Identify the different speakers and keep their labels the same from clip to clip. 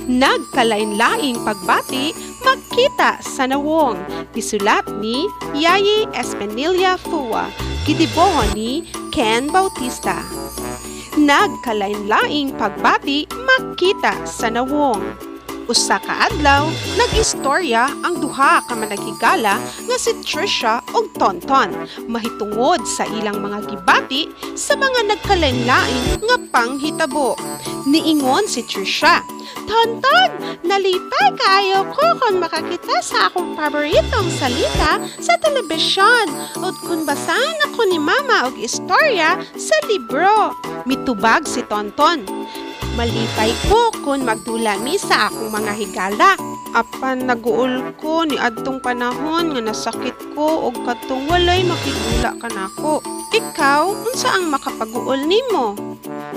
Speaker 1: Nagkalain-laing pagbati magkita sa nawong. Gisulat ni Yayi Espinilla Fua. Gidibohon ni Ken Bautista. Nagkalain-laing pagbati magkita sa nawong. Usa ka adlaw, nag-istorya ang duha ka managigala nga si Trisha ug Tonton mahitungod sa ilang mga gibati sa mga nagkalain-lain nga panghitabo. Niingon si Trisha, "Tonton, nalipay kaayo ko kung makakita sa akong paboritong salita sa telebisyon ug kung basahan ako ni Mama og istorya sa libro." Mitubag si Tonton, "Malipay ko kung magdula mi sa akong mga higala. Apan naguol ko ni adtong panahon nga nasakit ko og katong walay makigula kanako. Ikaw, unsa ang makapaguol nimo?"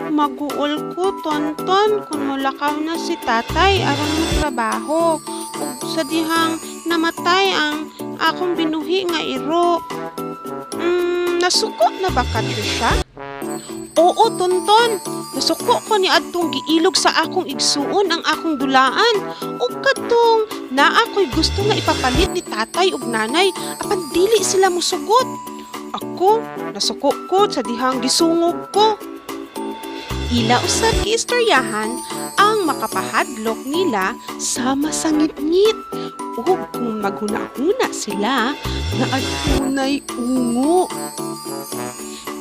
Speaker 1: "Maguol ko, Tonton, kung molakaw na si tatay aron magtrabaho ug sa dihang namatay ang akong binuhi nga iro." Nasuko na ba ka, Trisha?" "Oo, Tonton. Nasuko ko ni adtong giilog sa akong igsuon ang akong dulaan. Ug kadtong naa ko'y gusto nga ipapalit ni tatay ug nanay apan dili sila mosugot. Ako, nasuko ko sa dihang gisungog ko." Ila usab giistoryahan ang makapahadlok nila sama sa ngit-ngit ug kung maghuna-huna sila nga adunay ungo.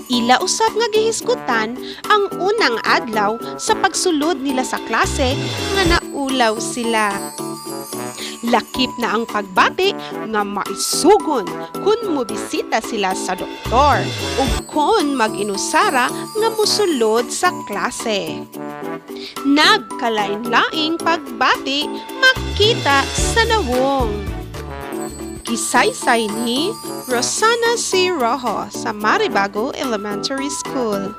Speaker 1: Ila usab nga gihisgutan ang unang adlaw sa pagsulod nila sa klase nga naulaw sila. Lakip na ang pagbati nga maisugon kung mobisita sila sa doktor ug kung mag-inusara nga mosulod sa klase. Nagkalain-laing pagbati makita sa nawong. Gisaysay ni Rosana C. Rojo sa Maribago Elementary School.